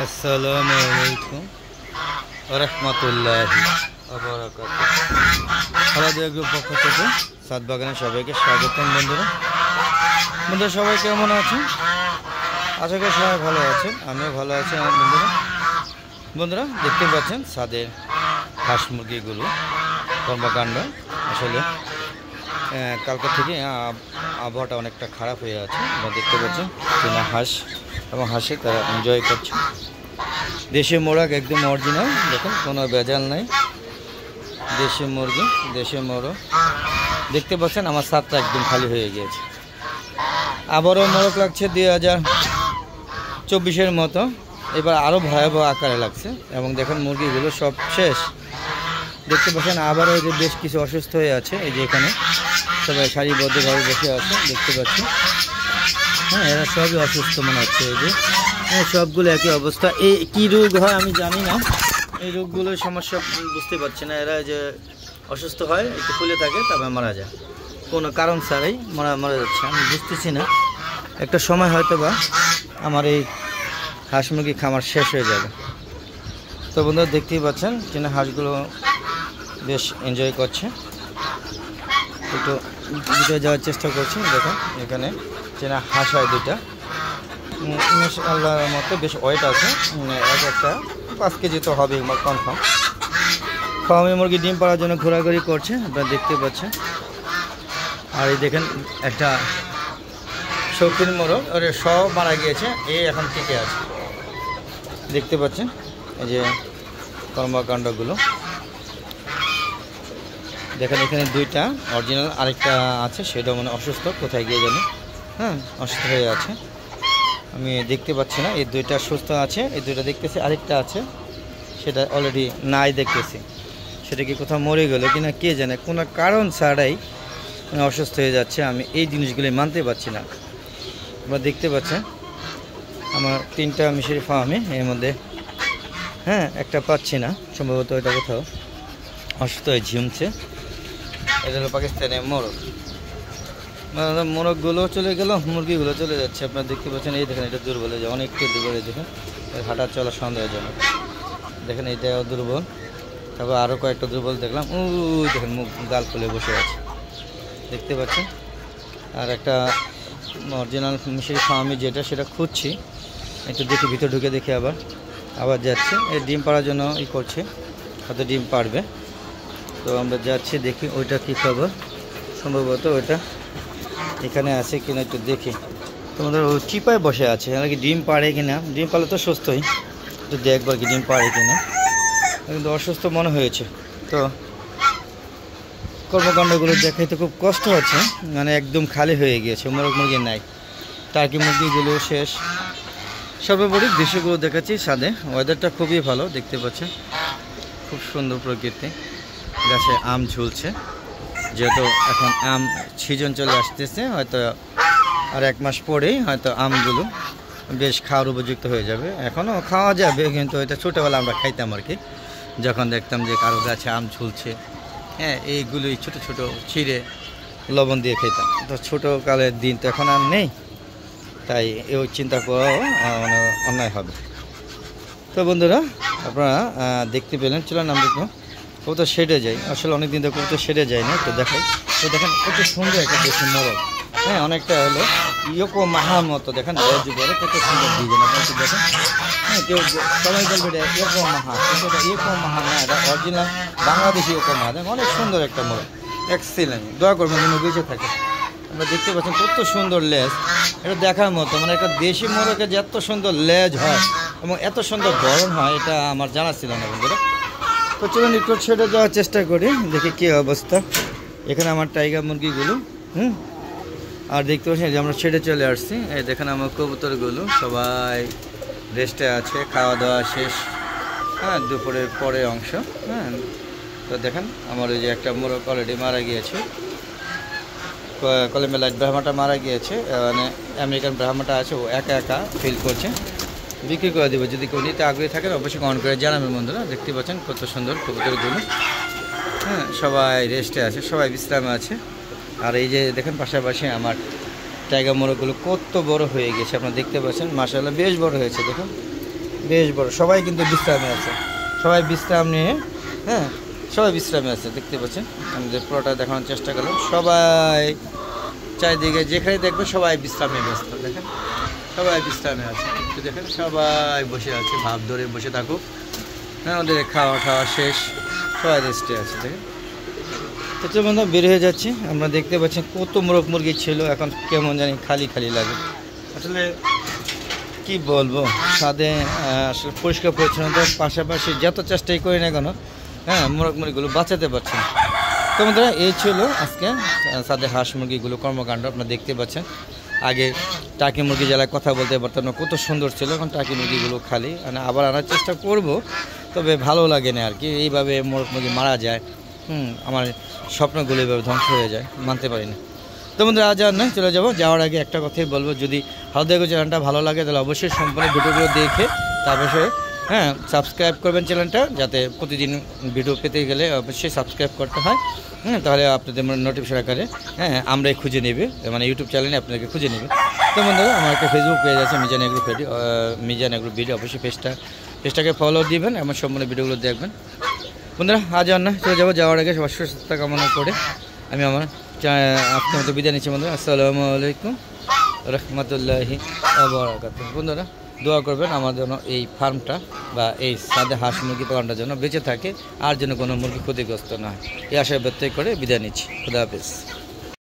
আসসালামু আলাইকুম ওয়া রাহমাতুল্লাহি ওয়া বারাকাতুহু। খালাদিয়া গ্রুপ পক্ষ থেকে সাত বাগানে সবাইকে স্বাগতম। বন্ধুরা সবাই কেমন আছেন? আশা করি সবাই ভালো আছেন, আমিও ভালো আছি। আমার বন্ধুরা দেখতে পাচ্ছেন ছাদের হাঁস মুরগিগুলো কর্মকাণ্ড। আসলে কালকে থেকে আবহাওয়াটা অনেকটা খারাপ হয়ে আছে। আপনারা দেখতে পাচ্ছেন চীনা হাঁস এবং হাঁসে তারা এনজয় করছে। দেশি মোরগ একদম অরিজিনাল, দেখুন কোনো ভেজাল নাই। দেশি মুরগি, দেশি মোরগ দেখতে পাচ্ছেন। আমার ছাদটা একদম খালি হয়ে গিয়েছে। আবারও মোরগ লাগছে 2024-এর মতো, এবার আরও ভয়াবহ আকারে লাগছে। এবং দেখুন মুরগিগুলো সব শেষ। দেখতে পাচ্ছেন আবারও যে বেশ কিছু অসুস্থ হয়ে আছে। এই যে এখানে সবাই সারিবদ্ধভাবে বসে আছে, দেখতে পাচ্ছি। হ্যাঁ, এরা সবই অসুস্থ মনে হচ্ছে। এই যে সবগুলো একই অবস্থা। এই কী রোগ হয় আমি জানি না, এই রোগগুলোর সমস্যা বুঝতে পারছি না। এরা যে অসুস্থ হয়, একটু ফুলে থাকে, তারপর মারা যায়, কোনো কারণ ছাড়াই মারা যাচ্ছে। আমি বুঝতেছি না, একটা সময় হয়তো বা আমার এই হাঁস মুরগি খামার শেষ হয়ে যাবে। তো বন্ধুরা দেখতেই পাচ্ছেন চীনা হাঁসগুলো বেশ এনজয় করছে। একটু ভিতরে যাওয়ার চেষ্টা করছি। দেখুন এখানে চীনা হাঁস হয় দুইটা, আল্লাহর মতো বেশ ওয়েট আছে। এক একটা 5 কেজি তো হবে কনফার্ম। ফার্মে মুরগি ডিম পাড়ার জন্য ঘোরাঘুরি করছে, আপনারা দেখতে পাচ্ছেন। আর এই দেখেন একটা শৌখিন মোরগ, ওরে সব মারা গিয়েছে, এই এখন টিকে আছে, দেখতে পাচ্ছেন। এই যে কর্মকাণ্ডগুলো দেখেন। এখানে দুইটা অরিজিনাল, আরেকটা আছে সেটা মানে অসুস্থ, কোথায় গিয়ে জানি। হ্যাঁ, অসুস্থ হয়ে আছে, আমি দেখতে পাচ্ছি না। এই দুইটা সুস্থ আছে, এই দুইটা দেখতেছি। আরেকটা আছে সেটা অলরেডি নাই দেখতেছি, সেটা কি কোথাও মরে গেল কিনা কে জানে। কোনো কারণ ছাড়াই অসুস্থ হয়ে যাচ্ছে। আমি এই জিনিসগুলি মানতে পারছি না। আপনারা দেখতে পাচ্ছেন আমার 3টা মিশরি ফার্মে, এর মধ্যে হ্যাঁ একটা পাচ্ছি না, সম্ভবত এটা কোথাও অসুস্থ হয়ে ঝিমছে। এটা হলো পাকিস্তানের মোরগ। মোরগগুলো চলে গেল, মুরগিগুলো চলে যাচ্ছে। আপনারা দেখতে পাচ্ছেন। এই দেখেন এটা দুর্বল হয়ে যায়, অনেকটা দুর্বল হয়ে দেখেন। হাঁটা চলা সন্দেহজনক। দেখেন এটাও দুর্বল, তারপর আরও কয়েকটা দুর্বল দেখলাম। দেখেন মুখ গাল ফুলে বসে আছে, দেখতে পাচ্ছেন। আর একটা অরিজিনাল মিশরি ফার্মি যেটা, সেটা খুঁজছি, একটু দেখি ভিতরে ঢুকে দেখি। আবার যাচ্ছে, এই ডিম পাড়ার জন্য করছে, হয়তো ডিম পাড়বে। তো আমরা যাচ্ছি দেখি ওইটা কী খবর। সম্ভবত ওইটা এখানে আছে কিনা একটু দেখি। তোমাদের ও চিপায় বসে আছে, নাকি ডিম পাড়ে কিনা। ডিম পাড়লে তো সুস্থই, একটু দেখবার কি ডিম পাড়ে কিনা। কিন্তু অসুস্থ মনে হয়েছে। তো কর্মকাণ্ডগুলো দেখাইতে খুব কষ্ট হচ্ছে, মানে একদম খালি হয়ে গিয়েছে, মোরগ মুরগি নাই। টার্কি মুরগিগুলো শেষ। সর্বোপরি দৃশ্যগুলো দেখাচ্ছি ছাদে। ওয়েদারটা খুবই ভালো, দেখতে পাচ্ছেন। খুব সুন্দর প্রকৃতি, গাছে আম ঝুলছে। যেহেতু এখন আম সিজন চলে আসতেছে, হয়তো আর 1 মাস পরেই হয়তো আমগুলো বেশ খাওয়ার উপযুক্ত হয়ে যাবে। এখনও খাওয়া যাবে, কিন্তু এটা ছোটোবেলা আমরা খাইতাম আর কি, যখন দেখতাম যে কারো গাছে আম ঝুলছে। হ্যাঁ, এইগুলোই ছোটো ছোটো ছিঁড়ে লবণ দিয়ে খেতাম। তো ছোটোকালের দিন তো এখন আর নেই, তাই এই চিন্তা করাও মানে অন্যায় হবে। তো বন্ধুরা আপনারা দেখতে পেলেন, চলেন আমরা একটু কবুতর শেডে যাই। আসলে অনেক দিন ধরে কবুতর শেডে যায় না, তো দেখাই। তো দেখেন কত সুন্দর একটা দেশি মোরগ। হ্যাঁ, অনেকটা হলো ইয়োকো মাহার মতো। দেখেন বলে কত সুন্দর ডিজাইন, আপনাকে দেখেন। হ্যাঁ, কেউ সবাই বলবে এটা ইয়োকো মাহা, কিন্তু এটা ইয়োকো মাহা না, এটা অরিজিনাল বাংলাদেশি ইয়োকো মাহা। দেখেন অনেক সুন্দর একটা মোরগ, এক্সিলেন্ট। দোয়া করবেন যেন বেঁচে থাকে। আমরা দেখতে পাচ্ছেন কত সুন্দর লেজ, এটা দেখার মতো। মানে একটা দেশি মোরগের যে এত সুন্দর লেজ হয় এবং এত সুন্দর গড়ন হয়, এটা আমার জানা ছিল না বন্ধুরা। তো চলুন একটু ছেড়ে যাওয়ার চেষ্টা করি, দেখি কী অবস্থা। এখানে আমার টাইগার মুরগিগুলো, আর দেখতে পাচ্ছি যে আমরা ছেড়ে চলে আসছি। এই দেখেন আমার কবুতরগুলো সবাই রেস্টে আছে, খাওয়া দাওয়া শেষ। হ্যাঁ, দুপুরের পরের অংশ। হ্যাঁ, তো দেখেন আমার ওই যে একটা মোরগ অলরেডি মারা গিয়েছে। কলম্বিয়া লাইট ব্রাহ্মাটা মারা গিয়েছে, মানে আমেরিকান ব্রাহ্মাটা আছে, ও একা একা ফিল করছে। বিক্রি করে দেবো, যদি কেউ নিতে আগ্রহী থাকেন অবশ্যই কমেন্ট করে জানাবেন বন্ধুরা। দেখতে পাচ্ছেন কত সুন্দর কবুতরগুলো। হ্যাঁ, সবাই রেস্টে আছে, সবাই বিশ্রামে আছে। আর এই যে দেখেন পাশাপাশি আমার টাইগার মোরগগুলো কত বড় হয়ে গেছে, আপনারা দেখতে পাচ্ছেন। মাশাআল্লাহ বেশ বড় হয়েছে, দেখুন বেশ বড়, সবাই কিন্তু বিশ্রামে আছে, সবাই বিশ্রাম নিয়ে, হ্যাঁ সবাই বিশ্রামে আছে দেখতে পাচ্ছেন। আমাদের পুরোটা দেখানোর চেষ্টা করলাম, সবাই চারিদিকে যেখানে দেখবেন সবাই বিশ্রামে ব্যস্ত, দেখেন সবাই বিশ্রামে আছে, একটু দেখেন সবাই বসে আছে, ভাব ধরে বসে থাকুক, হ্যাঁ ওদের খাওয়া খাওয়া শেষ, সবাই রেস্টে আছে দেখেন। তো বন্ধু বের হয়ে যাচ্ছি, আমরা দেখতে পাচ্ছেন কত মোরগ মুরগি ছিল, এখন কেমন জানি খালি খালি লাগে। আসলে কি বলবো, ছাদে আসলে পরিষ্কার পরিচ্ছন্নতার পাশাপাশি যত চেষ্টাই করি না কেন, হ্যাঁ মোরগ মুরগিগুলো বাঁচাতে পারছি না। তো বন্ধুরা এই ছিল আজকে ছাদে হাঁস মুরগিগুলো কর্মকাণ্ড, আপনারা দেখতে পাচ্ছেন। আগে টাকি মুরগি জ্বালায় কথা বলতে পারতাম না, কত সুন্দর ছিল, এখন টাকি মুরগিগুলো খালি, মানে আবার আনার চেষ্টা করব, তবে ভালো লাগে না আর কি, এইভাবে মোরগ মুরগি মারা যায়, আমার স্বপ্নগুলো এইভাবে ধ্বংস হয়ে যায়, মানতে পারি না। তো বন্ধুরা আজ আর নয়, চলে যাবো, যাওয়ার আগে একটা কথাই বলবো, যদি হালদাগো চ্যানেলটা ভালো লাগে তাহলে অবশ্যই সম্পূর্ণ ভিডিওগুলো দেখে তারপরে হ্যাঁ সাবস্ক্রাইব করবেন চ্যানেলটা, যাতে প্রতিদিন ভিডিও পেতে গেলে অবশ্যই সাবস্ক্রাইব করতে হয়, তাহলে আপনাদের নোটিফিকেশন আকারে আমরাই খুঁজে নেবে, মানে ইউটিউব চ্যানেলে আপনাকে খুঁজে নেবে। তো বন্ধুরা আমার একটা ফেসবুক পেজ আছে Mizan agro Mizan agro video, অবশ্যই পেজটাকে ফলো দিবেন এবং সম্পূর্ণ ভিডিওগুলো দেখবেন। বন্ধুরা আজ আর না, চলে যাবো, যাওয়ার আগে সবার সুস্থতা কামনা করে আমি আমার আপনার মতো বিদায় নিচ্ছি। বন্ধুরা আসসালামু আলাইকুম রহমতুল্লাহি ওয়া বারাকাতুহু। বন্ধুরা দোয়া করবেন আমার জন্য এই ফার্মটা বা এই সাদে হাঁস মুরগি পালনটার জন্য বেঁচে থাকে, আর যেন কোনো মুরগি ক্ষতিগ্রস্ত না হয়, এই আশায় ব্যত্যয় করে বিদায় নিচ্ছি। খুদা হাফেজ।